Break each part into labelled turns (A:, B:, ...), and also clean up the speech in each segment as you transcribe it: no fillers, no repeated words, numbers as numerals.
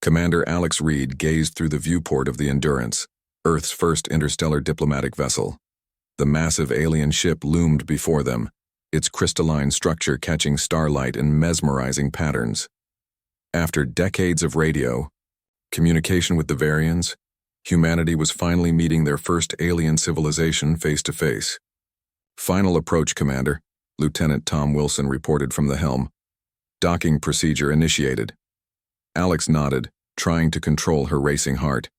A: Commander Alex Reed gazed through the viewport of the Endurance, Earth's first interstellar diplomatic vessel. The massive alien ship loomed before them, its crystalline structure catching starlight in mesmerizing patterns. After decades of radio, communication with the Varians, humanity was finally meeting their first alien civilization face to face. "Final approach, Commander," Lieutenant Tom Wilson reported from the helm. "Docking procedure initiated." Alex nodded, trying to control her racing heart.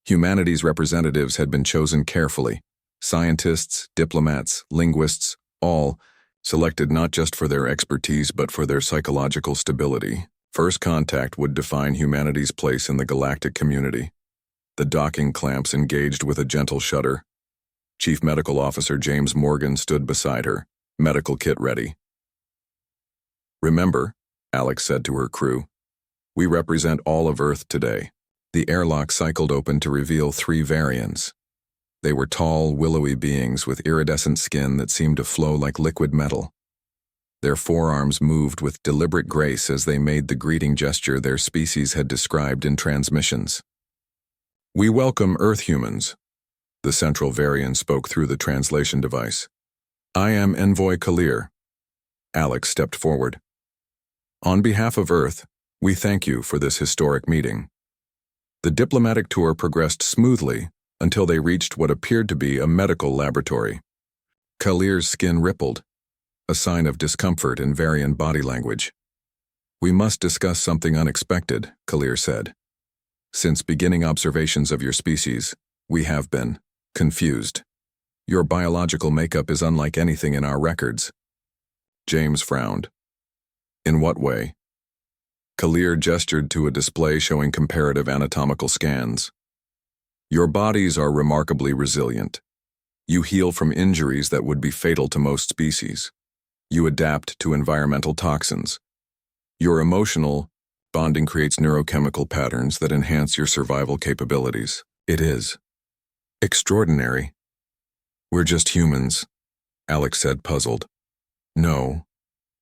A: Humanity's representatives had been chosen carefully. Scientists, diplomats, linguists, all selected not just for their expertise but for their psychological stability. First contact would define humanity's place in the galactic community. The docking clamps engaged with a gentle shudder. Chief Medical Officer James Morgan stood beside her, medical kit ready. "Remember," Alex said to her crew, "we represent all of Earth today." The airlock cycled open to reveal 3 Varians. They were tall, willowy beings with iridescent skin that seemed to flow like liquid metal. Their forearms moved with deliberate grace as they made the greeting gesture their species had described in transmissions. "We welcome Earth humans," the Central Varian spoke through the translation device. "I am Envoy Kalir." Alex stepped forward. "On behalf of Earth, we thank you for this historic meeting." The diplomatic tour progressed smoothly until they reached what appeared to be a medical laboratory. Kalir's skin rippled, a sign of discomfort in Varian body language. "We must discuss something unexpected," Kalir said. "Since beginning observations of your species, we have been confused. Your biological makeup is unlike anything in our records." James frowned. "In what way?" Kalir gestured to a display showing comparative anatomical scans. "Your bodies are remarkably resilient. You heal from injuries that would be fatal to most species. You adapt to environmental toxins. Your emotional bonding creates neurochemical patterns that enhance your survival capabilities. It is extraordinary." "We're just humans," Alex said, puzzled. "No,"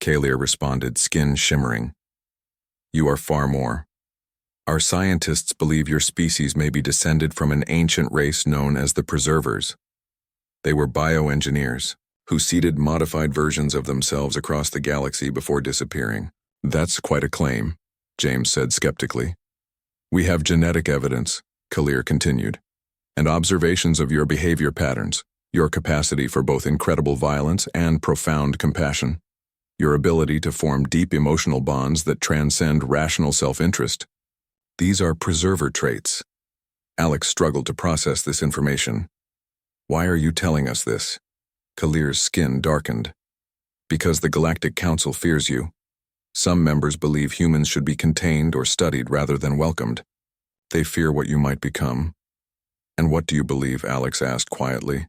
A: Kalir responded, skin shimmering. "You are far more. Our scientists believe your species may be descended from an ancient race known as the Preservers. They were bioengineers who seeded modified versions of themselves across the galaxy before disappearing." "That's quite a claim," James said skeptically. "We have genetic evidence," Kalir continued, "and observations of your behavior patterns, your capacity for both incredible violence and profound compassion, your ability to form deep emotional bonds that transcend rational self-interest. These are preserver traits." Alex struggled to process this information. "Why are you telling us this?" Kalir's skin darkened. "Because the Galactic Council fears you. Some members believe humans should be contained or studied rather than welcomed. They fear what you might become." "And what do you believe?" Alex asked quietly.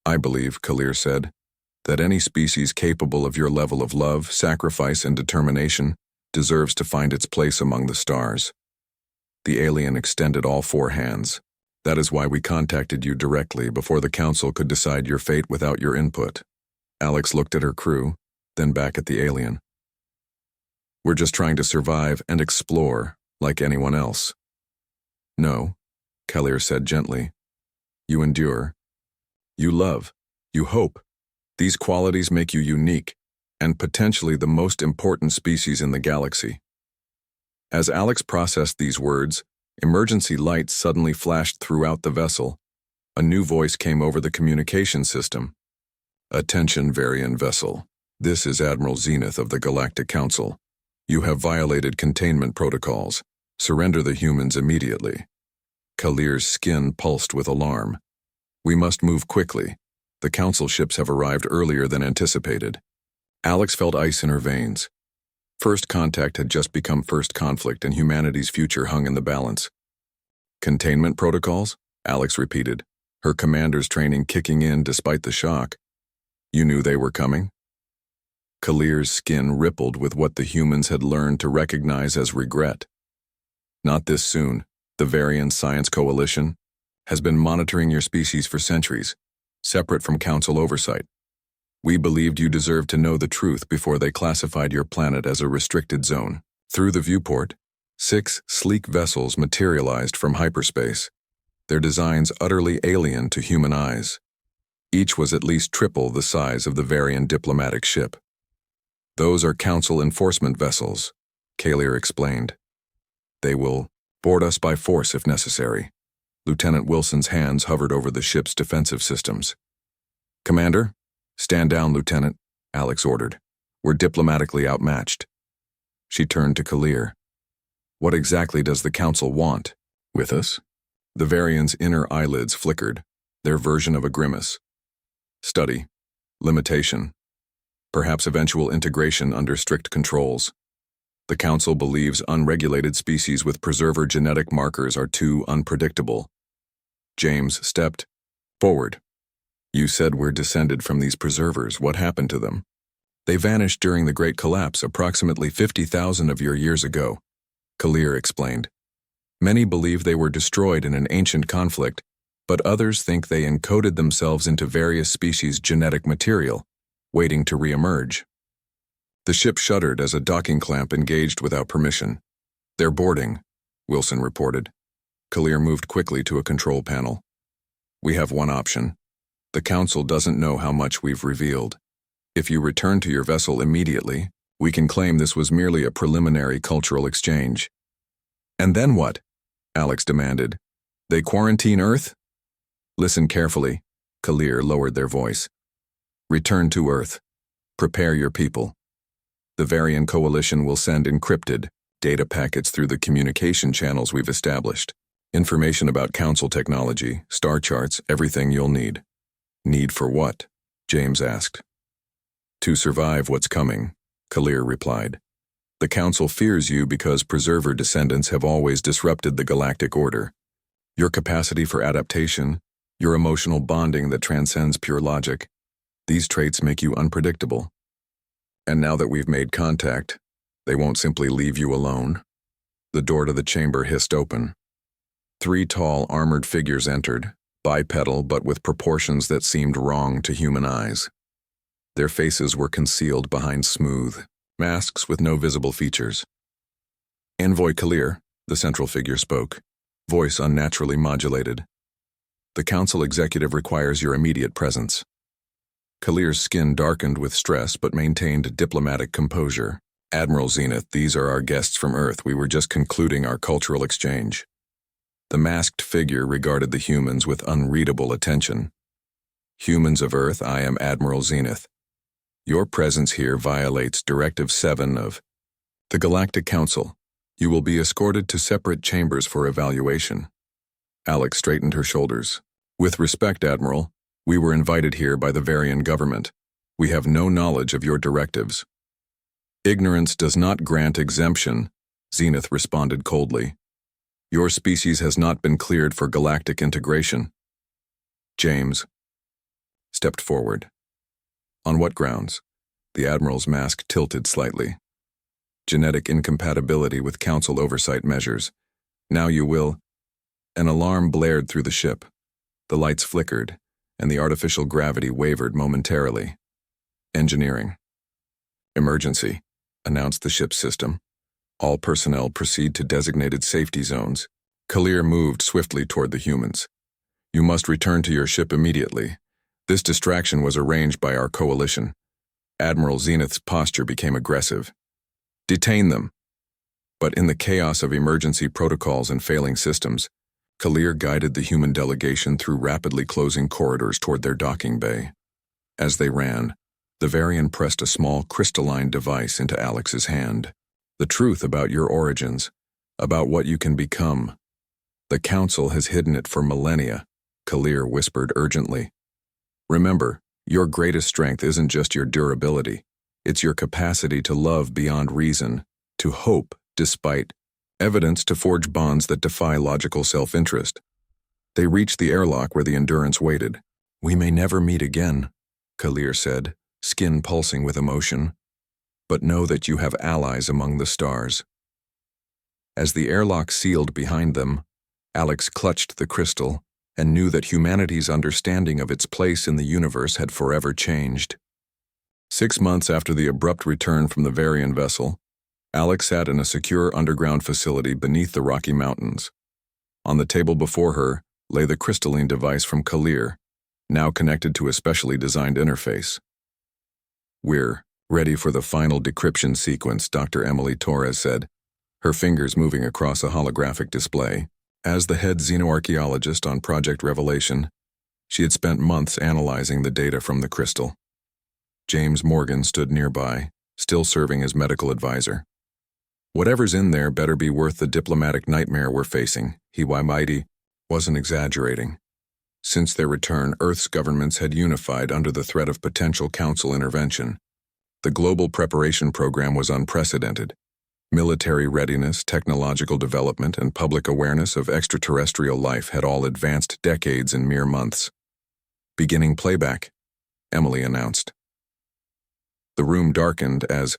A: "I believe," Kalir said, "that any species capable of your level of love, sacrifice, and determination deserves to find its place among the stars." The alien extended all 4 hands. "That is why we contacted you directly before the Council could decide your fate without your input." Alex looked at her crew, then back at the alien. "We're just trying to survive and explore like anyone else." "No," Kalir said gently. "You endure. You love. You hope. These qualities make you unique, and potentially the most important species in the galaxy." As Alex processed these words, emergency lights suddenly flashed throughout the vessel. A new voice came over the communication system. "Attention, Varian vessel. This is Admiral Zenith of the Galactic Council. You have violated containment protocols. Surrender the humans immediately." Kalir's skin pulsed with alarm. "We must move quickly. The Council ships have arrived earlier than anticipated." Alex felt ice in her veins. First contact had just become first conflict, and humanity's future hung in the balance. "Containment protocols?" Alex repeated, her commander's training kicking in despite the shock. "You knew they were coming?" Kalir's skin rippled with what the humans had learned to recognize as regret. "Not this soon. The Varian Science Coalition has been monitoring your species for centuries, separate from Council oversight. We believed you deserved to know the truth before they classified your planet as a restricted zone." Through the viewport, 6 sleek vessels materialized from hyperspace, their designs utterly alien to human eyes. Each was at least triple the size of the Varian diplomatic ship. "Those are Council enforcement vessels," Kalir explained. "They will board us by force if necessary." Lieutenant Wilson's hands hovered over the ship's defensive systems. "Commander, stand down, Lieutenant," Alex ordered. "We're diplomatically outmatched." She turned to Kalir. "What exactly does the Council want with us?" The Varian's inner eyelids flickered, their version of a grimace. "Study. Limitation. Perhaps eventual integration under strict controls. The Council believes unregulated species with preserver genetic markers are too unpredictable." James stepped forward. "You said we're descended from these preservers. What happened to them?" "They vanished during the Great Collapse approximately 50,000 of your years ago," Kalir explained. "Many believe they were destroyed in an ancient conflict, but others think they encoded themselves into various species' genetic material, waiting to re-emerge." The ship shuddered as a docking clamp engaged without permission. "They're boarding," Wilson reported. Kalir moved quickly to a control panel. "We have one option. The Council doesn't know how much we've revealed. If you return to your vessel immediately, we can claim this was merely a preliminary cultural exchange." "And then what?" Alex demanded. "They quarantine Earth?" "Listen carefully." Kalir lowered their voice. "Return to Earth. Prepare your people. The Varian Coalition will send encrypted data packets through the communication channels we've established. Information about Council technology, star charts, everything you'll need." "Need for what?" James asked. "To survive what's coming," Kalir replied. "The Council fears you because preserver descendants have always disrupted the galactic order. Your capacity for adaptation, your emotional bonding that transcends pure logic, these traits make you unpredictable. And now that we've made contact, they won't simply leave you alone." The door to the chamber hissed open. 3 tall, armored figures entered, bipedal but with proportions that seemed wrong to human eyes. Their faces were concealed behind smooth masks with no visible features. "Envoy Kalir," the central figure spoke, voice unnaturally modulated. "The Council executive requires your immediate presence." Kalir's skin darkened with stress but maintained diplomatic composure. "Admiral Zenith, these are our guests from Earth. We were just concluding our cultural exchange." The masked figure regarded the humans with unreadable attention. "Humans of Earth, I am Admiral Zenith. Your presence here violates Directive 7 of the Galactic Council. You will be escorted to separate chambers for evaluation." Alex straightened her shoulders. "With respect, Admiral, we were invited here by the Varian government. We have no knowledge of your directives." "Ignorance does not grant exemption," Zenith responded coldly. "Your species has not been cleared for galactic integration." James stepped forward. "On what grounds?" The Admiral's mask tilted slightly. "Genetic incompatibility with Council oversight measures. Now you will—" An alarm blared through the ship. The lights flickered, and the artificial gravity wavered momentarily. "Engineering. Emergency," announced the ship's system. "All personnel proceed to designated safety zones." Kalir moved swiftly toward the humans. "You must return to your ship immediately. This distraction was arranged by our coalition." Admiral Zenith's posture became aggressive. "Detain them." But in the chaos of emergency protocols and failing systems, Kalir guided the human delegation through rapidly closing corridors toward their docking bay. As they ran, the Varian pressed a small crystalline device into Alex's hand. "The truth about your origins, about what you can become. The Council has hidden it for millennia," Kalir whispered urgently. "Remember, your greatest strength isn't just your durability. It's your capacity to love beyond reason, to hope despite evidence, to forge bonds that defy logical self-interest." They reached the airlock where the Endurance waited. "We may never meet again," Kalir said, skin pulsing with emotion. "But know that you have allies among the stars." As the airlock sealed behind them, Alex clutched the crystal and knew that humanity's understanding of its place in the universe had forever changed. 6 months after the abrupt return from the Varian vessel, Alex sat in a secure underground facility beneath the Rocky Mountains. On the table before her lay the crystalline device from Kalir, now connected to a specially designed interface. "We're ready for the final decryption sequence," Dr. Emily Torres said, her fingers moving across a holographic display. As the head xenoarchaeologist on Project Revelation, she had spent months analyzing the data from the crystal. James Morgan stood nearby, still serving as medical advisor. "Whatever's in there better be worth the diplomatic nightmare we're facing," he wasn't exaggerating. Since their return, Earth's governments had unified under the threat of potential council intervention. The global preparation program was unprecedented. Military readiness, technological development, and public awareness of extraterrestrial life had all advanced decades in mere months. "Beginning playback," Emily announced. The room darkened as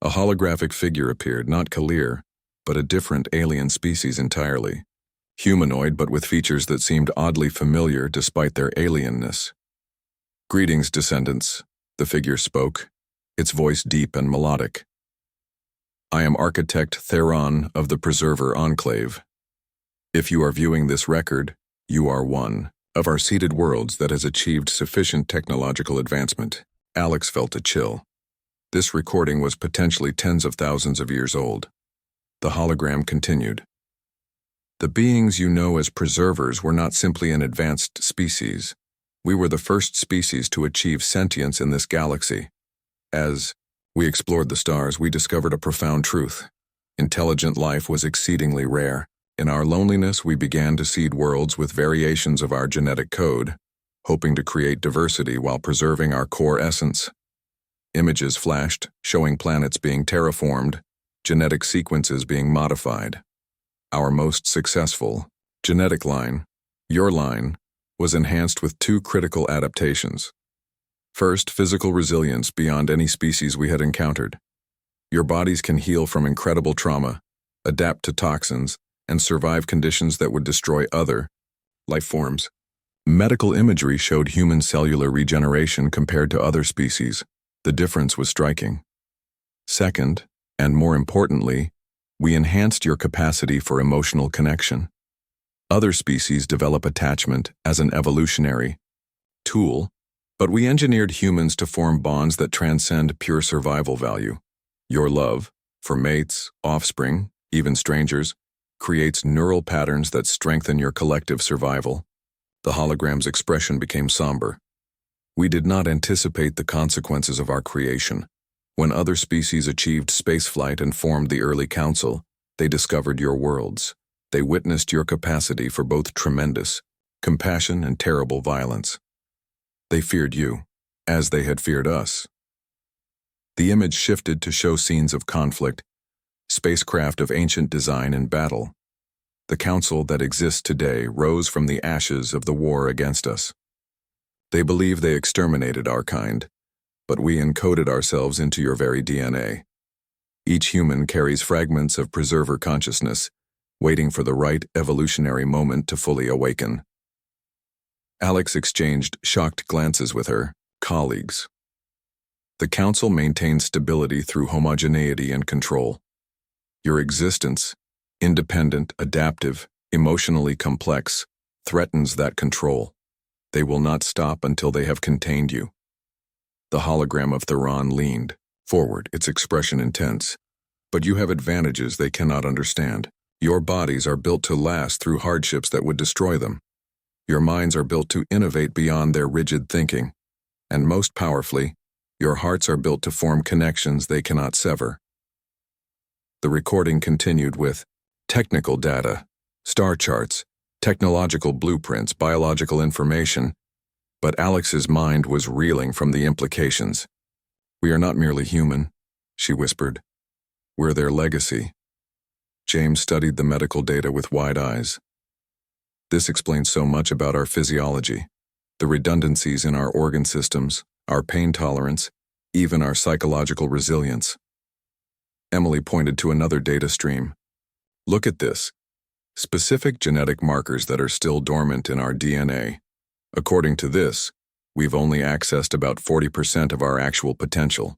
A: a holographic figure appeared, not Kalir, but a different alien species entirely. Humanoid, but with features that seemed oddly familiar despite their alienness. "Greetings, descendants," the figure spoke, its voice deep and melodic. "I am Architect Theron of the Preserver Enclave. If you are viewing this record, you are one of our seeded worlds that has achieved sufficient technological advancement." Alex felt a chill. This recording was potentially tens of thousands of years old. The hologram continued. "The beings you know as preservers were not simply an advanced species. We were the first species to achieve sentience in this galaxy. As we explored the stars, we discovered a profound truth. Intelligent life was exceedingly rare. In our loneliness, we began to seed worlds with variations of our genetic code, hoping to create diversity while preserving our core essence. Images flashed, showing planets being terraformed, genetic sequences being modified. Our most successful genetic line, your line, was enhanced with two critical adaptations. First, physical resilience beyond any species we had encountered. Your bodies can heal from incredible trauma, adapt to toxins, and survive conditions that would destroy other life forms. Medical imagery showed human cellular regeneration compared to other species. The difference was striking. Second, and more importantly, we enhanced your capacity for emotional connection. Other species develop attachment as an evolutionary tool, but we engineered humans to form bonds that transcend pure survival value. Your love, for mates, offspring, even strangers, creates neural patterns that strengthen your collective survival. The hologram's expression became somber. "We did not anticipate the consequences of our creation. When other species achieved spaceflight and formed the early council, they discovered your worlds. They witnessed your capacity for both tremendous compassion and terrible violence. They feared you, as they had feared us." The image shifted to show scenes of conflict, spacecraft of ancient design and battle. The council that exists today rose from the ashes of the war against us. They believe they exterminated our kind, but we encoded ourselves into your very DNA. Each human carries fragments of preserver consciousness, waiting for the right evolutionary moment to fully awaken. Alex exchanged shocked glances with her colleagues. "The council maintains stability through homogeneity and control. Your existence, independent, adaptive, emotionally complex, threatens that control. They will not stop until they have contained you." The hologram of Theron leaned forward, its expression intense. "But you have advantages they cannot understand. Your bodies are built to last through hardships that would destroy them. Your minds are built to innovate beyond their rigid thinking. And most powerfully, your hearts are built to form connections they cannot sever." The recording continued with technical data, star charts, technological blueprints, biological information, but Alex's mind was reeling from the implications. "We are not merely human," she whispered. "We're their legacy." James studied the medical data with wide eyes. "This explains so much about our physiology, the redundancies in our organ systems, our pain tolerance, even our psychological resilience." Emily pointed to another data stream. "Look at this. Specific genetic markers that are still dormant in our DNA. According to this, we've only accessed about 40% of our actual potential."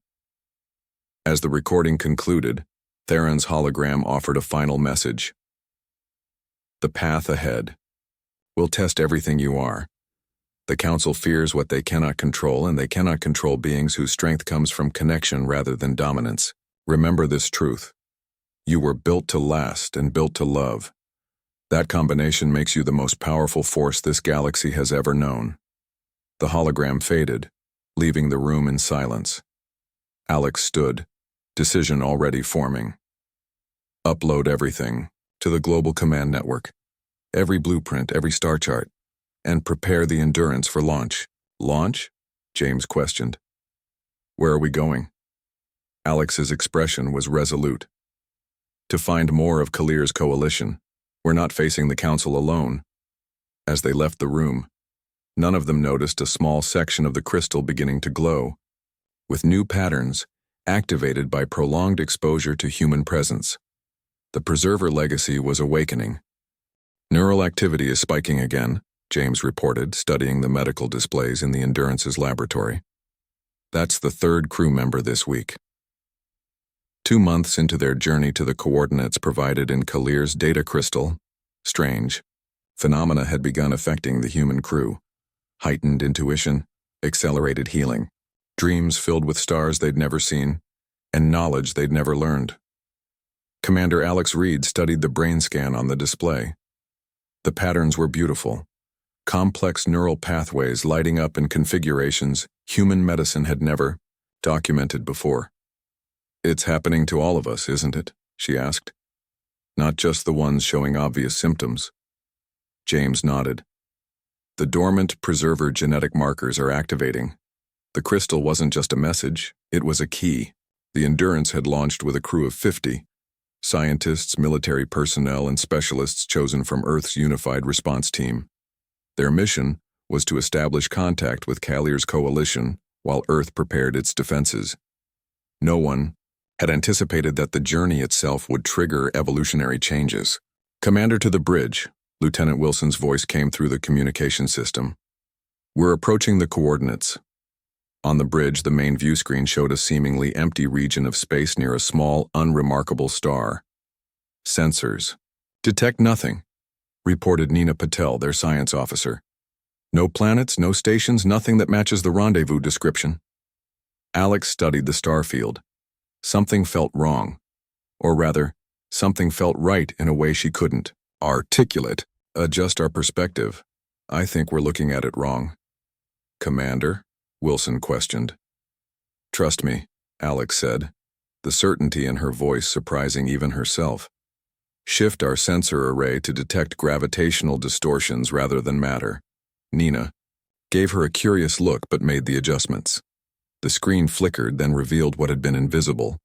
A: As the recording concluded, Theron's hologram offered a final message. The path ahead. We'll test everything you are. The Council fears what they cannot control, and they cannot control beings whose strength comes from connection rather than dominance. Remember this truth. You were built to last and built to love. That combination makes you the most powerful force this galaxy has ever known. The hologram faded, leaving the room in silence. Alex stood, decision already forming. Upload everything to the global command network. Every blueprint, every star chart, and prepare the Endurance for launch. Launch? James questioned. Where are we going? Alex's expression was resolute. To find more of Kalir's coalition. We're not facing the Council alone. As they left the room, none of them noticed a small section of the crystal beginning to glow, with new patterns activated by prolonged exposure to human presence. The Preserver legacy was awakening. Neural activity is spiking again, James reported, studying the medical displays in the Endurance's laboratory. That's the third crew member this week. 2 months into their journey to the coordinates provided in Kalir's data crystal, strange phenomena had begun affecting the human crew. Heightened intuition, accelerated healing, dreams filled with stars they'd never seen, and knowledge they'd never learned. Commander Alex Reed studied the brain scan on the display. The patterns were beautiful. Complex neural pathways lighting up in configurations human medicine had never documented before. It's happening to all of us, isn't it? She asked. Not just the ones showing obvious symptoms. James nodded. The dormant Preserver genetic markers are activating. The crystal wasn't just a message, it was a key. The Endurance had launched with a crew of 50. Scientists, military personnel, and specialists chosen from Earth's unified response team. Their mission was to establish contact with Kalir's coalition while Earth prepared its defenses. No one had anticipated that the journey itself would trigger evolutionary changes. Commander to the bridge, Lieutenant Wilson's voice came through the communication system. We're approaching the coordinates. On the bridge, the main view screen showed a seemingly empty region of space near a small, unremarkable star. Sensors. Detect nothing, reported Nina Patel, their science officer. No planets, no stations, nothing that matches the rendezvous description. Alex studied the star field. Something felt wrong. Or rather, something felt right in a way she couldn't articulate. Adjust our perspective. I think we're looking at it wrong. Commander? Wilson questioned. Trust me, Alex said, the certainty in her voice surprising even herself. Shift our sensor array to detect gravitational distortions rather than matter. Nina gave her a curious look but made the adjustments. The screen flickered, then revealed what had been invisible.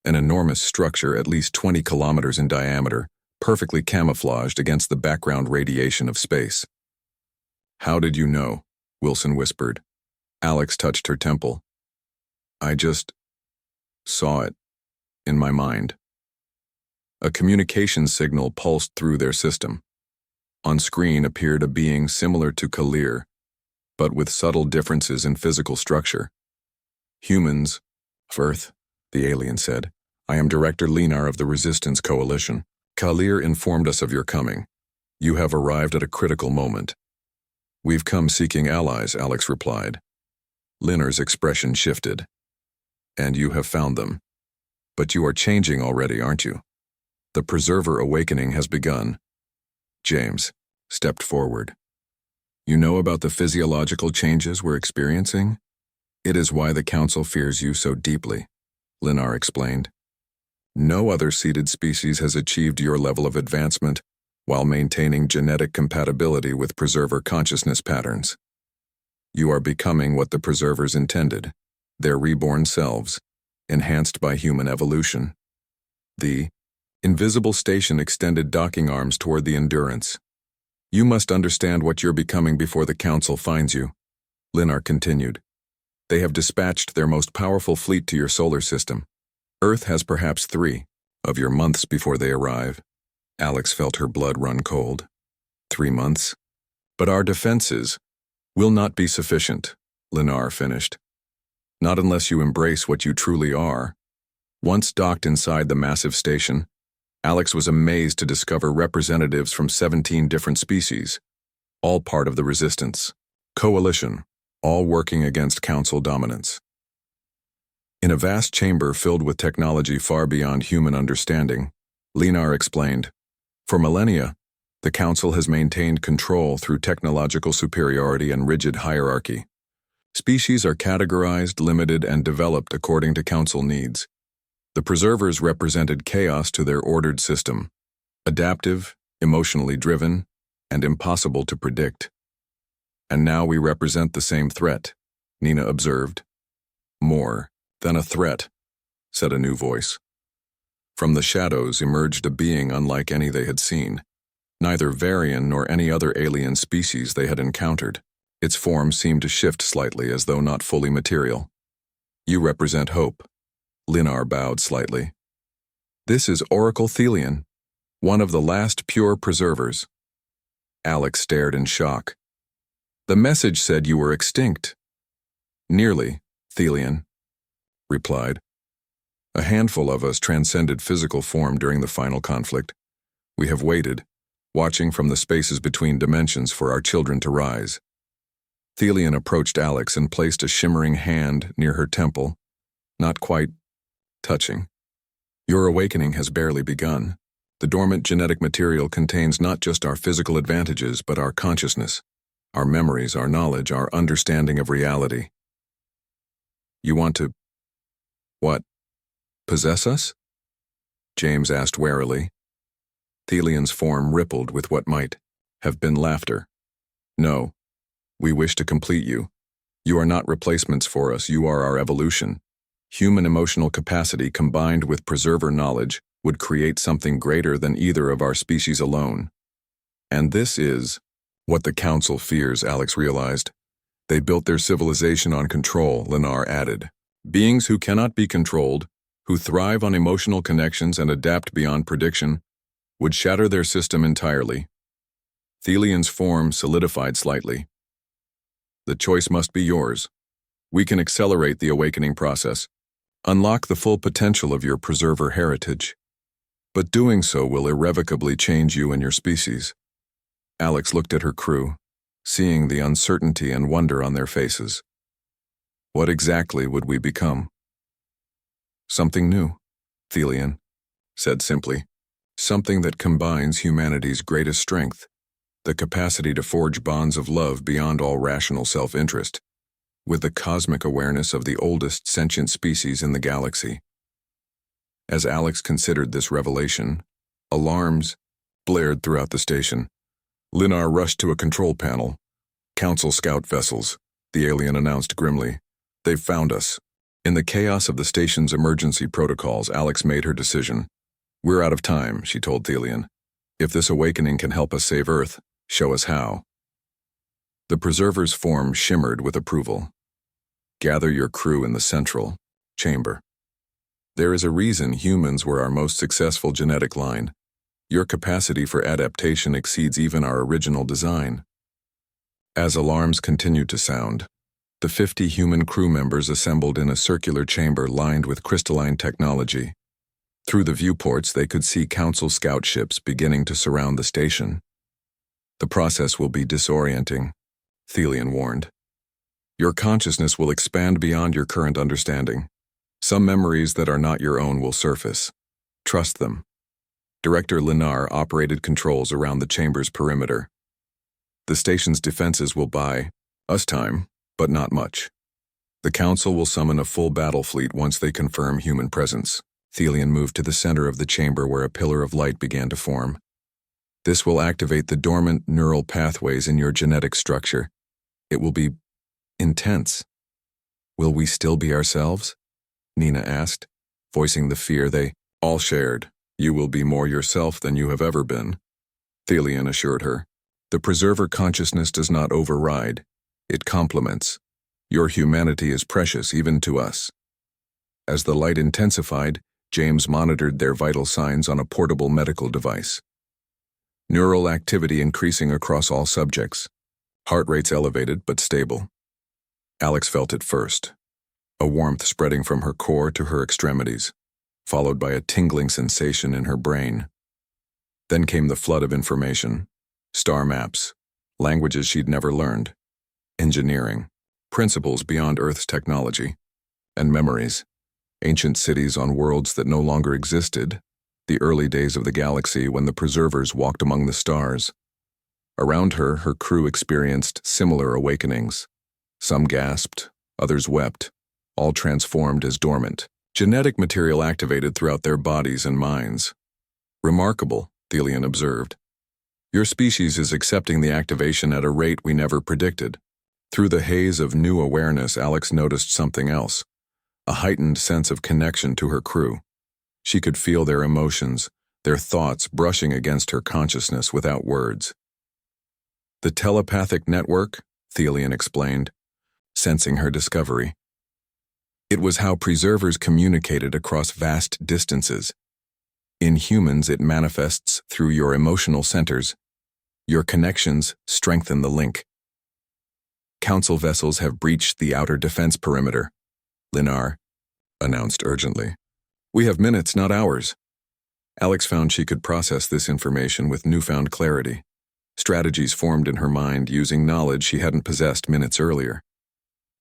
A: An enormous structure at least 20 kilometers in diameter, perfectly camouflaged against the background radiation of space. How did you know? Wilson whispered. Alex touched her temple. I just saw it in my mind. A communication signal pulsed through their system. On screen appeared a being similar to Kalir, but with subtle differences in physical structure. Humans, Earth, the alien said. I am Director Linar of the Resistance Coalition. Kalir informed us of your coming. You have arrived at a critical moment. We've come seeking allies, Alex replied. Linar's expression shifted. And you have found them. But you are changing already, aren't you? The Preserver awakening has begun. James stepped forward. You know about the physiological changes we're experiencing? It is why the Council fears you so deeply, Linar explained. No other seeded species has achieved your level of advancement while maintaining genetic compatibility with Preserver consciousness patterns. You are becoming what the Preservers intended, their reborn selves, enhanced by human evolution. The invisible station extended docking arms toward the Endurance. You must understand what you're becoming before the Council finds you, Linar continued. They have dispatched their most powerful fleet to your solar system. Earth has perhaps 3 of your months before they arrive. Alex felt her blood run cold. 3 months? But our defenses will not be sufficient, Linar finished. Not unless you embrace what you truly are. Once docked inside the massive station, Alex was amazed to discover representatives from 17 different species, all part of the Resistance Coalition, all working against Council dominance. In a vast chamber filled with technology far beyond human understanding, Linar explained, "For millennia, the Council has maintained control through technological superiority and rigid hierarchy. Species are categorized, limited, and developed according to Council needs. The Preservers represented chaos to their ordered system, adaptive, emotionally driven, and impossible to predict. And now we represent the same threat," Nina observed. "More than a threat," said a new voice. From the shadows emerged a being unlike any they had seen, neither Varian nor any other alien species they had encountered. Its form seemed to shift slightly as though not fully material. "You represent hope." Linar bowed slightly. "This is Oracle Thelian, one of the last pure preservers." Alex stared in shock. "The message said you were extinct." "Nearly, Thelian," replied. "A handful of us transcended physical form during the final conflict. We have waited, watching from the spaces between dimensions for our children to rise." Thelian approached Alex and placed a shimmering hand near her temple, not quite touching. "Your awakening has barely begun. The dormant genetic material contains not just our physical advantages, but our consciousness, our memories, our knowledge, our understanding of reality. You want to, what, possess us?" James asked warily. Thelian's form rippled with what might have been laughter. "No, we wish to complete you. You are not replacements for us, you are our evolution. Human emotional capacity combined with preserver knowledge would create something greater than either of our species alone. And this is what the Council fears," Alex realized. "They built their civilization on control," Linar added. "Beings who cannot be controlled, who thrive on emotional connections and adapt beyond prediction, would shatter their system entirely." Thelian's form solidified slightly. "The choice must be yours. We can accelerate the awakening process, unlock the full potential of your preserver heritage. But doing so will irrevocably change you and your species." Alex looked at her crew, seeing the uncertainty and wonder on their faces. "What exactly would we become?" "Something new," Thelian said simply. "Something that combines humanity's greatest strength, the capacity to forge bonds of love beyond all rational self-interest, with the cosmic awareness of the oldest sentient species in the galaxy." As Alex considered this revelation, alarms blared throughout the station. Linar rushed to a control panel. "Council scout vessels," the alien announced grimly. "They've found us." In the chaos of the station's emergency protocols, Alex made her decision. "We're out of time," she told Thelian. "If this awakening can help us save Earth, show us how." The preserver's form shimmered with approval. "Gather your crew in the central chamber. There is a reason humans were our most successful genetic line. Your capacity for adaptation exceeds even our original design." As alarms continued to sound, the 50 human crew members assembled in a circular chamber lined with crystalline technology. Through the viewports, they could see Council scout ships beginning to surround the station. "The process will be disorienting," Thelian warned. "Your consciousness will expand beyond your current understanding. Some memories that are not your own will surface. Trust them." Director Linar operated controls around the chamber's perimeter. "The station's defenses will buy us time, but not much. The Council will summon a full battle fleet once they confirm human presence." Thelian moved to the center of the chamber where a pillar of light began to form. "This will activate the dormant neural pathways in your genetic structure. It will be intense." "Will we still be ourselves?" Nina asked, voicing the fear they all shared. "You will be more yourself than you have ever been," Thelian assured her. "The preserver consciousness does not override. It complements. Your humanity is precious even to us." As the light intensified, James monitored their vital signs on a portable medical device. Neural activity increasing across all subjects. Heart rates elevated but stable. Alex felt it first, a warmth spreading from her core to her extremities. followed by a tingling sensation in her brain. Then came the flood of information: star maps, languages she'd never learned, engineering, principles beyond Earth's technology, and memories, ancient cities on worlds that no longer existed, the early days of the galaxy when the preservers walked among the stars. Around her, her crew experienced similar awakenings. Some gasped, others wept, all transformed as dormant. Genetic material activated throughout their bodies and minds. Remarkable, Thelian observed. Your species is accepting the activation at a rate we never predicted. Through the haze of new awareness, Alex noticed something else, a heightened sense of connection to her crew. She could feel their emotions, their thoughts brushing against her consciousness without words. The telepathic network, Thelian explained, sensing her discovery. It was how preservers communicated across vast distances. In humans, it manifests through your emotional centers. Your connections strengthen the link. Council vessels have breached the outer defense perimeter, Linar announced urgently. We have minutes, not hours. Alex found she could process this information with newfound clarity. Strategies formed in her mind using knowledge she hadn't possessed minutes earlier.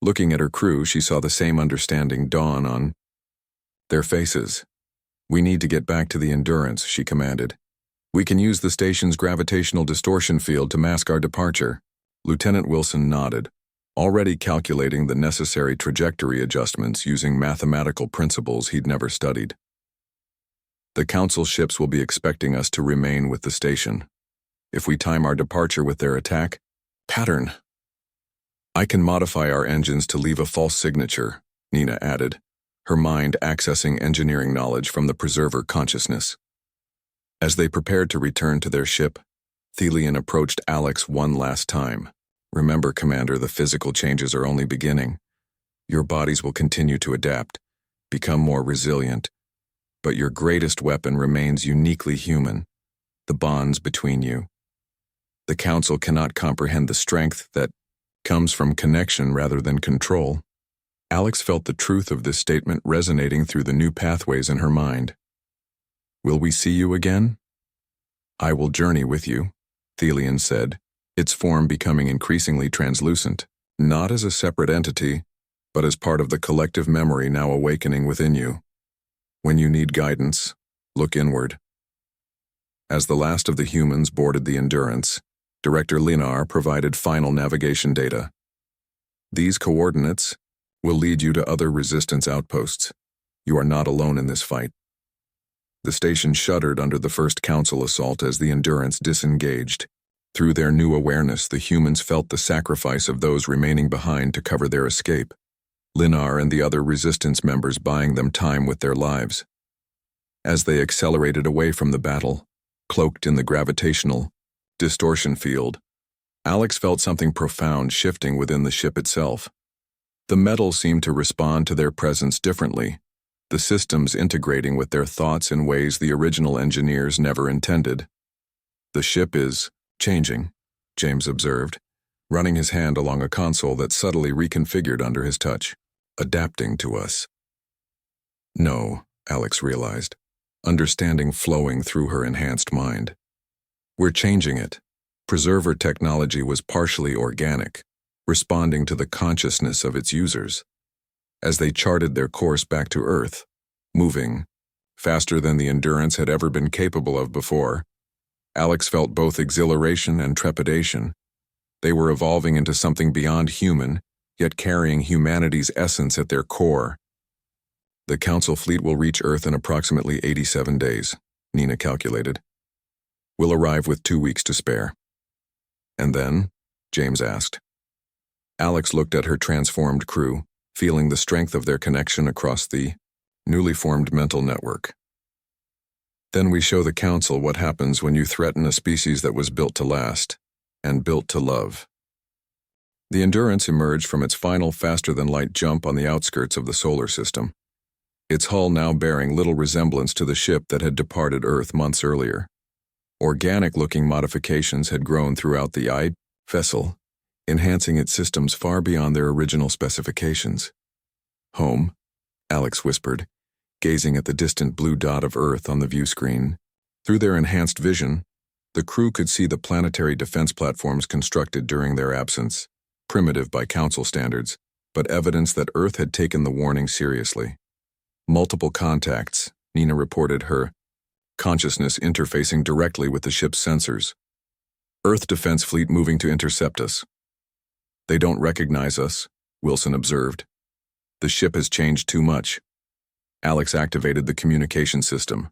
A: Looking at her crew, she saw the same understanding dawn on their faces. We need to get back to the Endurance, she commanded. We can use the station's gravitational distortion field to mask our departure. Lieutenant Wilson nodded, already calculating the necessary trajectory adjustments using mathematical principles he'd never studied. The Council ships will be expecting us to remain with the station. If we time our departure with their attack pattern, I can modify our engines to leave a false signature, Nina added, her mind accessing engineering knowledge from the preserver consciousness. As they prepared to return to their ship, Thelian approached Alex one last time. Remember, Commander, the physical changes are only beginning. Your bodies will continue to adapt, become more resilient, but your greatest weapon remains uniquely human, the bonds between you. The Council cannot comprehend the strength that comes from connection rather than control. Alex felt the truth of this statement resonating through the new pathways in her mind. Will we see you again? I will journey with you, Thelian said, its form becoming increasingly translucent, not as a separate entity, but as part of the collective memory now awakening within you. When you need guidance, look inward. As the last of the humans boarded the Endurance, Director Linar provided final navigation data. These coordinates will lead you to other resistance outposts. You are not alone in this fight. The station shuddered under the first Council assault as the Endurance disengaged. Through their new awareness, the humans felt the sacrifice of those remaining behind to cover their escape. Linar and the other resistance members buying them time with their lives. As they accelerated away from the battle, cloaked in the gravitational distortion field, Alex felt something profound shifting within the ship itself. The metal seemed to respond to their presence differently, the systems integrating with their thoughts in ways the original engineers never intended. The ship is changing, James observed, running his hand along a console that subtly reconfigured under his touch. Adapting to us. No, Alex realized, understanding flowing through her enhanced mind. We're changing it. Preserver technology was partially organic, responding to the consciousness of its users. As they charted their course back to Earth, moving faster than the Endurance had ever been capable of before, Alex felt both exhilaration and trepidation. They were evolving into something beyond human, yet carrying humanity's essence at their core. The Council fleet will reach Earth in approximately 87 days, Nina calculated. We'll arrive with 2 weeks to spare. And then? James asked. Alex looked at her transformed crew, feeling the strength of their connection across the newly formed mental network. Then we show the Council what happens when you threaten a species that was built to last, and built to love. The Endurance emerged from its final faster-than-light jump on the outskirts of the solar system, its hull now bearing little resemblance to the ship that had departed Earth months earlier. Organic-looking modifications had grown throughout the vessel, enhancing its systems far beyond their original specifications. Home, Alex whispered, gazing at the distant blue dot of Earth on the view screen. Through their enhanced vision, the crew could see the planetary defense platforms constructed during their absence, primitive by Council standards, but evidence that Earth had taken the warning seriously. Multiple contacts, Nina reported, her consciousness interfacing directly with the ship's sensors. Earth Defense Fleet moving to intercept us. They don't recognize us, Wilson observed. The ship has changed too much. Alex activated the communication system.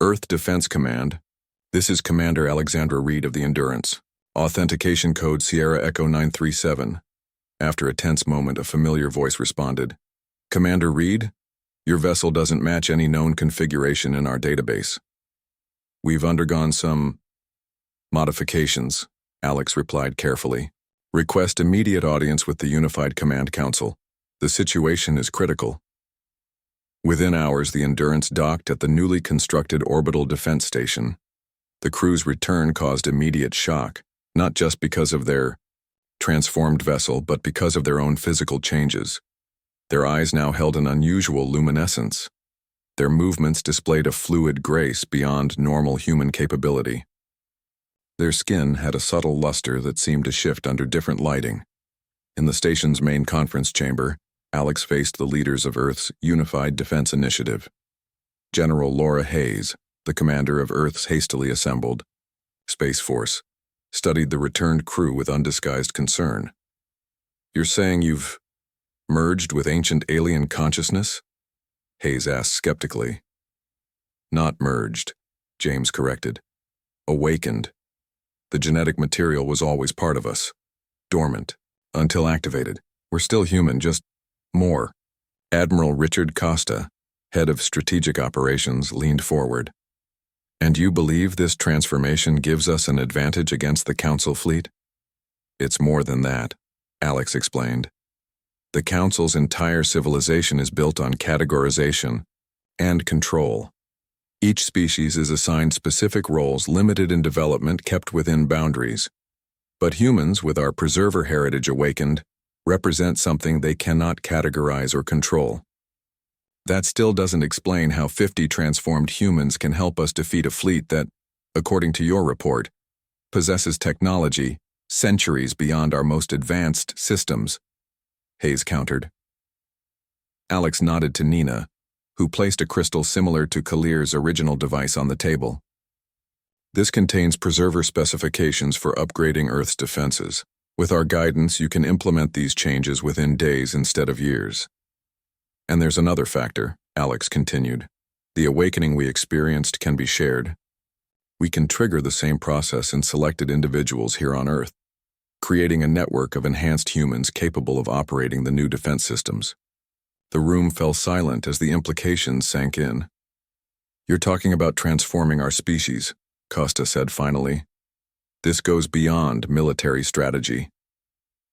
A: Earth Defense Command. This is Commander Alexandra Reed of the Endurance. Authentication code Sierra Echo 937. After a tense moment, a familiar voice responded. Commander Reed, your vessel doesn't match any known configuration in our database. We've undergone some modifications, Alex replied carefully. Request immediate audience with the Unified Command Council. The situation is critical. Within hours, the Endurance docked at the newly constructed orbital defense station. The crew's return caused immediate shock, not just because of their transformed vessel, but because of their own physical changes. Their eyes now held an unusual luminescence. Their movements displayed a fluid grace beyond normal human capability. Their skin had a subtle luster that seemed to shift under different lighting. In the station's main conference chamber, Alex faced the leaders of Earth's Unified Defense Initiative. General Laura Hayes, the commander of Earth's hastily assembled Space Force, studied the returned crew with undisguised concern. You're saying you've merged with ancient alien consciousness? Hayes asked skeptically. Not merged, James corrected. Awakened. The genetic material was always part of us. Dormant. Until activated. We're still human, just more. Admiral Richard Costa, head of strategic operations, leaned forward. And you believe this transformation gives us an advantage against the Council fleet? It's more than that, Alex explained. The Council's entire civilization is built on categorization and control. Each species is assigned specific roles limited in development, kept within boundaries. But humans, with our preserver heritage awakened, represent something they cannot categorize or control. That still doesn't explain how 50 transformed humans can help us defeat a fleet that, according to your report, possesses technology centuries beyond our most advanced systems, Hayes countered. Alex nodded to Nina, who placed a crystal similar to Kalir's original device on the table. This contains preserver specifications for upgrading Earth's defenses. With our guidance, you can implement these changes within days instead of years. And there's another factor, Alex continued. The awakening we experienced can be shared. We can trigger the same process in selected individuals here on Earth, creating a network of enhanced humans capable of operating the new defense systems. The room fell silent as the implications sank in. You're talking about transforming our species, Costa said finally. This goes beyond military strategy.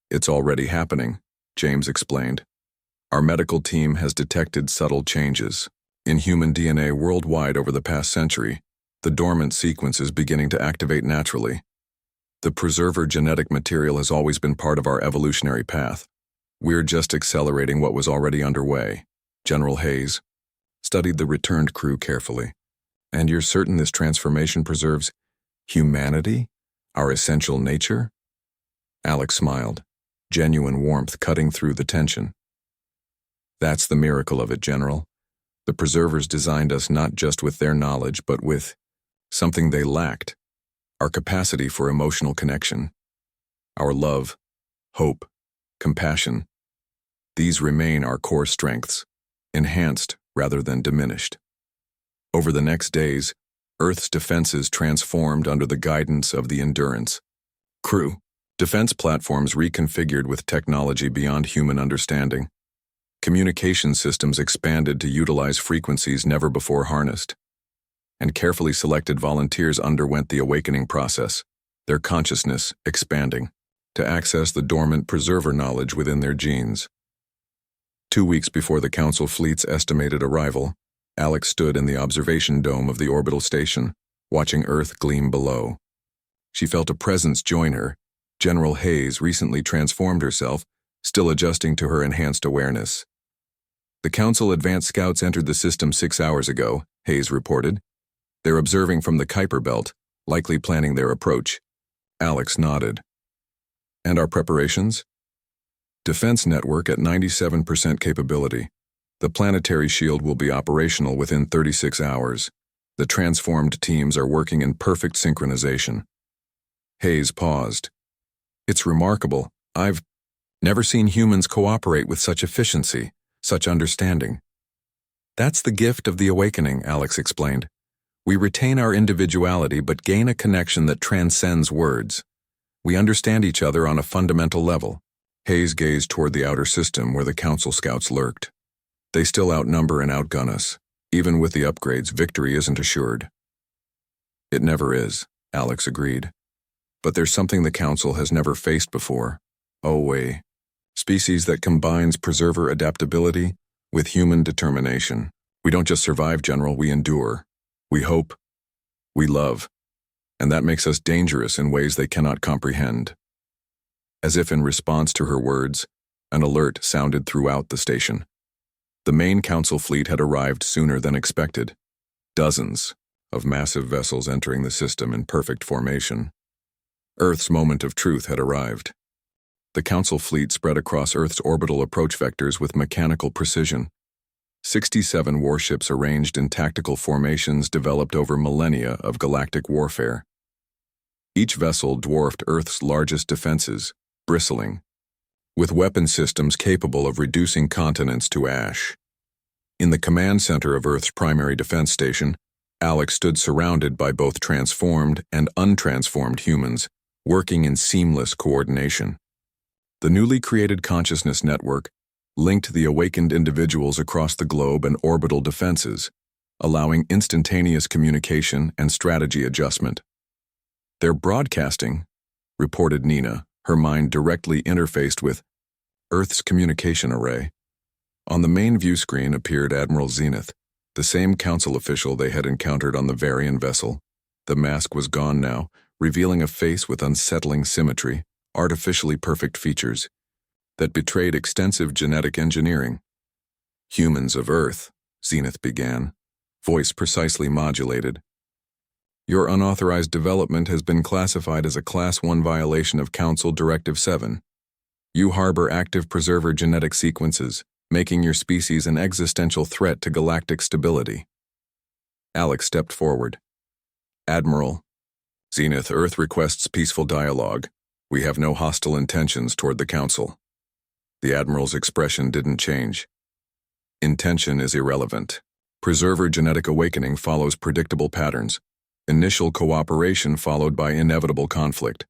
A: It's already happening, James explained. Our medical team has detected subtle changes in human DNA worldwide over the past century. The dormant sequence is beginning to activate naturally. The preserver genetic material has always been part of our evolutionary path. We're just accelerating what was already underway. General Hayes studied the returned crew carefully. And you're certain this transformation preserves humanity? Our essential nature? Alex smiled, genuine warmth cutting through the tension. That's the miracle of it, General. The preservers designed us not just with their knowledge, but with something they lacked, our capacity for emotional connection, our love, hope, compassion. These remain our core strengths, enhanced rather than diminished. Over the next days, Earth's defenses transformed under the guidance of the Endurance crew, defense platforms reconfigured with technology beyond human understanding. Communication systems expanded to utilize frequencies never before harnessed. And carefully selected volunteers underwent the awakening process, their consciousness expanding, to access the dormant preserver knowledge within their genes. 2 weeks before the Council fleet's estimated arrival, Alex stood in the observation dome of the orbital station, watching Earth gleam below. She felt a presence join her. General Hayes recently transformed herself, still adjusting to her enhanced awareness. The Council advanced scouts entered the system 6 hours ago, Hayes reported. They're observing from the Kuiper Belt, likely planning their approach. Alex nodded. And our preparations? Defense network at 97% capability. The planetary shield will be operational within 36 hours. The transformed teams are working in perfect synchronization. Hayes paused. It's remarkable. I've never seen humans cooperate with such efficiency, such understanding. That's the gift of the awakening, Alex explained. We retain our individuality but gain a connection that transcends words. We understand each other on a fundamental level. Hayes gazed toward the outer system where the Council scouts lurked. They still outnumber and outgun us. Even with the upgrades, victory isn't assured. It never is, Alex agreed. But there's something the Council has never faced before. A species that combines preserver adaptability with human determination. We don't just survive, General, we endure. We hope. We love. And that makes us dangerous in ways they cannot comprehend. As if in response to her words, an alert sounded throughout the station. The main Council fleet had arrived sooner than expected. Dozens of massive vessels entering the system in perfect formation. Earth's moment of truth had arrived. The Council fleet spread across Earth's orbital approach vectors with mechanical precision. 67 warships arranged in tactical formations developed over millennia of galactic warfare. Each vessel dwarfed Earth's largest defenses, bristling, with weapon systems capable of reducing continents to ash. In the command center of Earth's primary defense station, Alex stood surrounded by both transformed and untransformed humans, working in seamless coordination. The newly created consciousness network linked the awakened individuals across the globe and orbital defenses, allowing instantaneous communication and strategy adjustment. They're broadcasting, reported Nina, her mind directly interfaced with Earth's communication array. On the main view screen appeared Admiral Zenith, the same Council official they had encountered on the Varian vessel. The mask was gone now, revealing a face with unsettling symmetry, artificially perfect features that betrayed extensive genetic engineering. Humans of Earth, Zenith began, voice precisely modulated. Your unauthorized development has been classified as a Class 1 violation of Council Directive 7. You harbor active preserver genetic sequences, making your species an existential threat to galactic stability. Alex stepped forward. Admiral, Zenith, Earth requests peaceful dialogue. We have no hostile intentions toward the Council. The Admiral's expression didn't change. Intention is irrelevant. Preserver genetic awakening follows predictable patterns. Initial cooperation followed by inevitable conflict.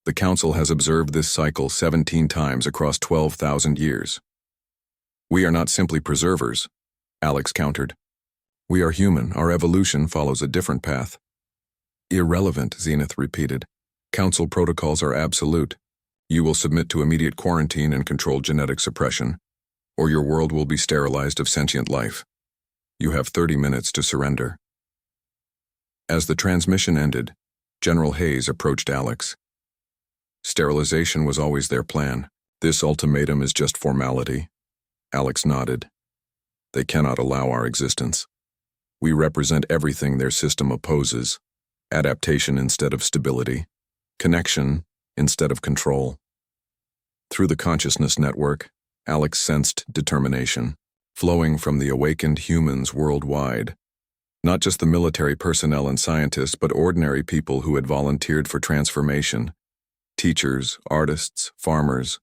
A: The Council has observed this cycle 17 times across 12,000 years. We are not simply preservers, Alex countered. We are human. Our evolution follows a different path. Irrelevant, Zenith repeated. Council protocols are absolute. You will submit to immediate quarantine and controlled genetic suppression, or your world will be sterilized of sentient life. You have 30 minutes to surrender. As the transmission ended, General Hayes approached Alex. Sterilization was always their plan. This ultimatum is just formality. Alex nodded. They cannot allow our existence. We represent everything their system opposes. Adaptation instead of stability. Connection instead of control. Through the consciousness network, Alex sensed determination, flowing from the awakened humans worldwide. Not just the military personnel and scientists, but ordinary people who had volunteered for transformation. Teachers, artists, farmers,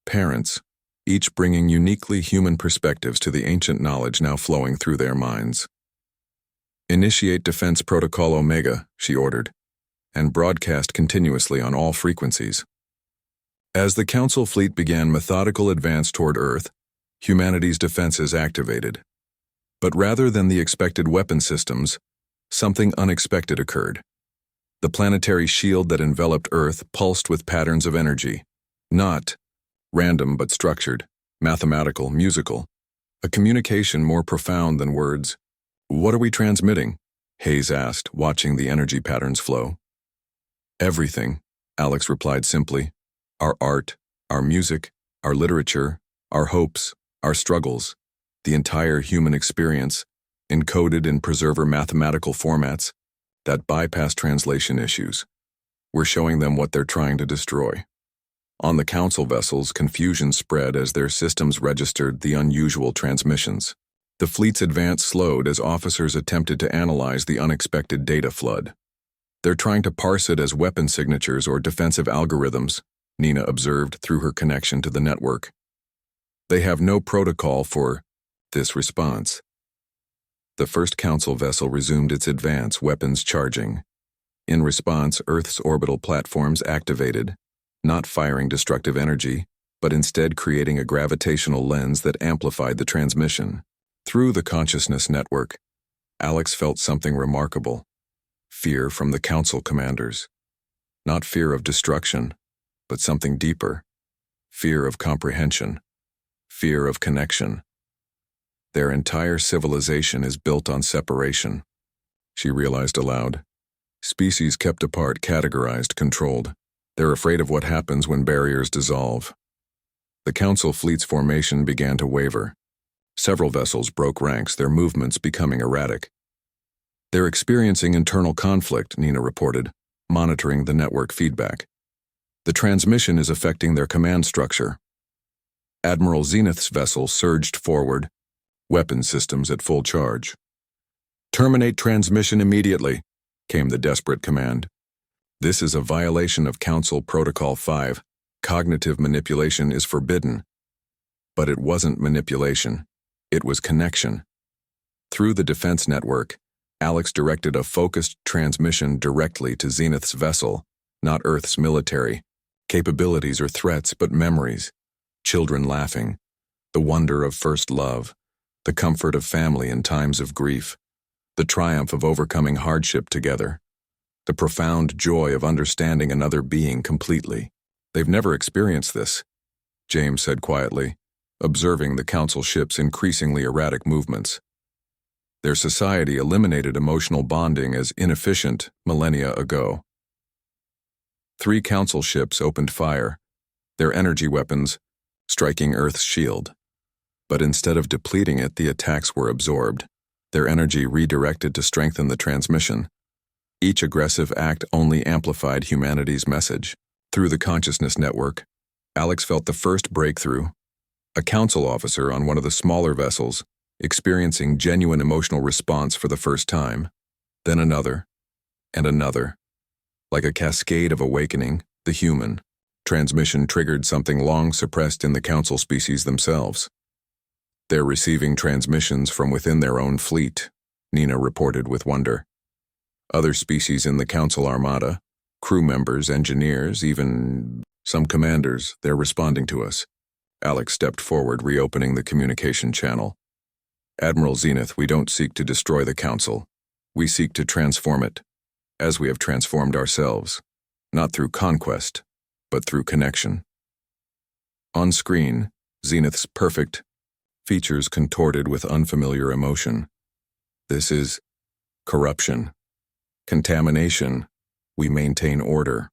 A: parents, each bringing uniquely human perspectives to the ancient knowledge now flowing through their minds. Initiate Defense Protocol Omega, she ordered, and broadcast continuously on all frequencies. As the Council fleet began methodical advance toward Earth, humanity's defenses activated. But rather than the expected weapon systems, something unexpected occurred. The planetary shield that enveloped Earth pulsed with patterns of energy, not random but structured, mathematical, musical, a communication more profound than words. What are we transmitting? Hayes asked, watching the energy patterns flow. Everything, Alex replied simply. Our art, our music, our literature, our hopes, our struggles. the entire human experience, encoded in preserver mathematical formats that bypass translation issues. We're showing them what they're trying to destroy. On the Council vessels, confusion spread as their systems registered the unusual transmissions. The fleet's advance slowed as officers attempted to analyze the unexpected data flood. They're trying to parse it as weapon signatures or defensive algorithms, Nina observed through her connection to the network. They have no protocol for this response. The first Council vessel resumed its advance, weapons charging. In response, Earth's orbital platforms activated, not firing destructive energy, but instead creating a gravitational lens that amplified the transmission. Through the consciousness network, Alex felt something remarkable. Fear from the Council commanders. Not fear of destruction, but something deeper. Fear of comprehension. Fear of connection. Their entire civilization is built on separation, she realized aloud. Species kept apart, categorized, controlled. They're afraid of what happens when barriers dissolve. The Council fleet's formation began to waver. Several vessels broke ranks, their movements becoming erratic. They're experiencing internal conflict, Nina reported, monitoring the network feedback. The transmission is affecting their command structure. Admiral Zenith's vessel surged forward, weapon systems at full charge. "Terminate transmission immediately," came the desperate command. "This is a violation of Council Protocol 5. Cognitive manipulation is forbidden." But it wasn't manipulation. It was connection. Through the defense network, Alex directed a focused transmission directly to Zenith's vessel, not Earth's military capabilities or threats, but memories. Children laughing, the wonder of first love, the comfort of family in times of grief, the triumph of overcoming hardship together, the profound joy of understanding another being completely. "They've never experienced this," James said quietly, observing the Council ship's increasingly erratic movements. Their society eliminated emotional bonding as inefficient millennia ago. 3 Council ships opened fire, their energy weapons striking Earth's shield. But instead of depleting it, the attacks were absorbed, their energy redirected to strengthen the transmission. Each aggressive act only amplified humanity's message. Through the consciousness network, Alex felt the first breakthrough. A Council officer on one of the smaller vessels, experiencing genuine emotional response for the first time. Then another, and another. Like a cascade of awakening, the human transmission triggered something long suppressed in the Council species themselves. "They're receiving transmissions from within their own fleet," Nina reported with wonder. "Other species in the Council armada, crew members, engineers, even some commanders, they're responding to us." Alex stepped forward, reopening the communication channel. "Admiral Zenith, we don't seek to destroy the Council. We seek to transform it, as we have transformed ourselves, not through conquest, but through connection." On screen, Zenith's perfect features contorted with unfamiliar emotion. "This is corruption. Contamination. We maintain order."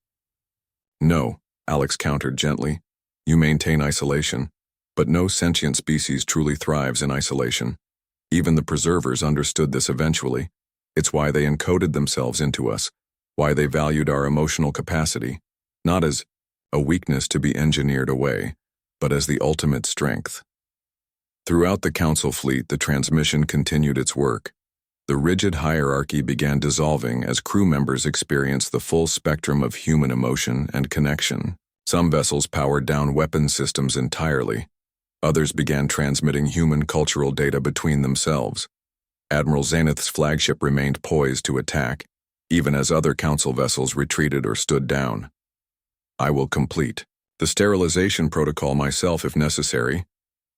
A: "No," Alex countered gently. "You maintain isolation, but no sentient species truly thrives in isolation. Even the preservers understood this eventually. It's why they encoded themselves into us, why they valued our emotional capacity, not as a weakness to be engineered away, but as the ultimate strength." Throughout the Council fleet, the transmission continued its work. The rigid hierarchy began dissolving as crew members experienced the full spectrum of human emotion and connection. Some vessels powered down weapon systems entirely. Others began transmitting human cultural data between themselves. Admiral Zenith's flagship remained poised to attack, even as other Council vessels retreated or stood down. "I will complete the sterilization protocol myself if necessary,"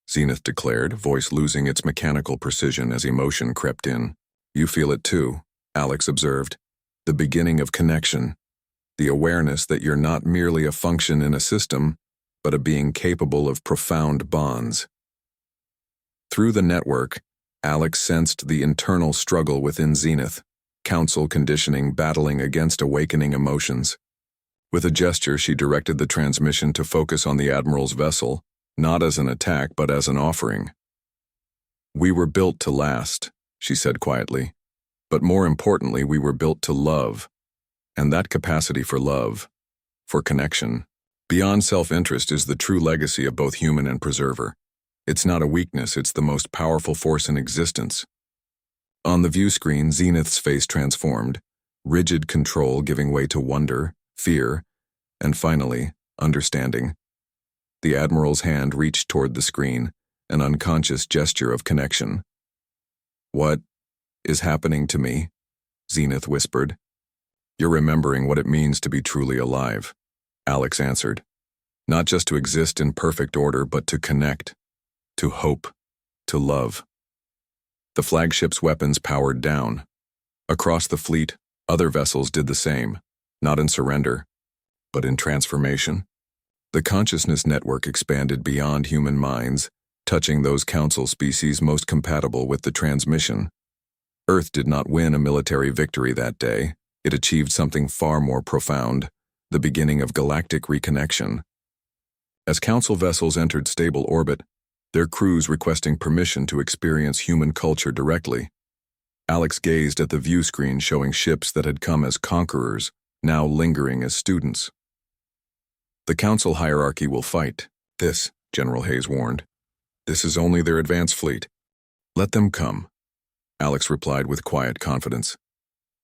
A: Zenith declared, voice losing its mechanical precision as emotion crept in. "You feel it too," Alex observed. "The beginning of connection. The awareness that you're not merely a function in a system, but a being capable of profound bonds." Through the network, Alex sensed the internal struggle within Zenith, Council conditioning battling against awakening emotions. With a gesture, she directed the transmission to focus on the Admiral's vessel, not as an attack but as an offering. "We were built to last," she said quietly. "But more importantly, we were built to love. And that capacity for love, for connection, beyond self-interest is the true legacy of both human and preserver. It's not a weakness, it's the most powerful force in existence." On the view screen, Zenith's face transformed, rigid control giving way to wonder, fear, and finally, understanding. The Admiral's hand reached toward the screen, an unconscious gesture of connection. "What is happening to me?" Zenith whispered. "You're remembering what it means to be truly alive," Alex answered. "Not just to exist in perfect order, but to connect, to hope, to love." The flagship's weapons powered down. Across the fleet, other vessels did the same, not in surrender, but in transformation. The consciousness network expanded beyond human minds, touching those council species most compatible with the transmission. Earth did not win a military victory that day. It achieved something far more profound, the beginning of galactic reconnection. As council vessels entered stable orbit, their crews requesting permission to experience human culture directly, Alex gazed at the view screen showing ships that had come as conquerors, now lingering as students. "The council hierarchy will fight. This," General Hayes warned. "This is only their advance fleet. Let them come," Alex replied with quiet confidence.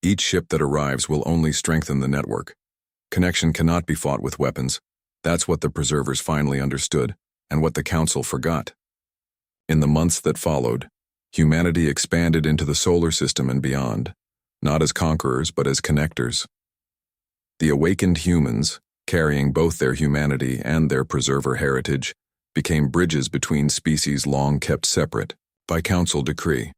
A: "Each ship that arrives will only strengthen the network. Connection cannot be fought with weapons. That's what the preservers finally understood, and what the council forgot." In the months that followed, humanity expanded into the solar system and beyond, not as conquerors but as connectors. The awakened humans, carrying both their humanity and their preserver heritage, became bridges between species long kept separate by council decree.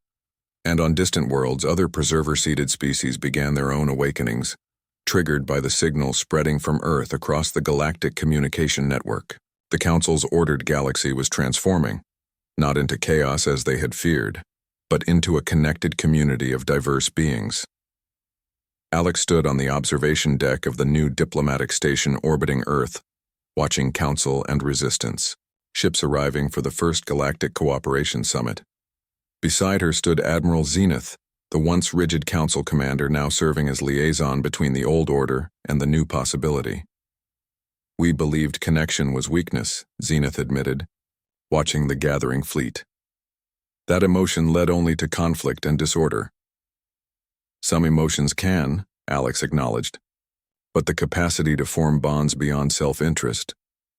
A: And on distant worlds, other preserver-seeded species began their own awakenings, triggered by the signal spreading from Earth across the galactic communication network. The council's ordered galaxy was transforming, not into chaos as they had feared, but into a connected community of diverse beings. Alex stood on the observation deck of the new diplomatic station orbiting Earth, watching Council and Resistance, ships arriving for the first Galactic Cooperation Summit. Beside her stood Admiral Zenith, the once rigid Council commander now serving as liaison between the old order and the new possibility. "We believed connection was weakness," Zenith admitted, watching the gathering fleet. "That emotion led only to conflict and disorder." "Some emotions can," Alex acknowledged, "but the capacity to form bonds beyond self-interest,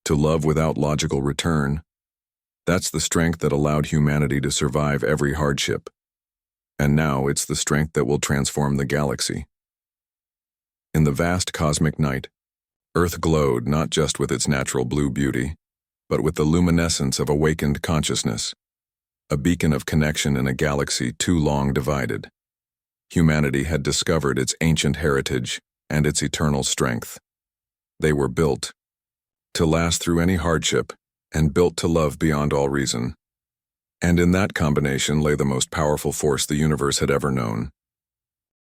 A: to love without logical return, that's the strength that allowed humanity to survive every hardship. And now it's the strength that will transform the galaxy." In the vast cosmic night, Earth glowed not just with its natural blue beauty, but with the luminescence of awakened consciousness, a beacon of connection in a galaxy too long divided. Humanity had discovered its ancient heritage and its eternal strength. They were built to last through any hardship and built to love beyond all reason. And in that combination lay the most powerful force the universe had ever known.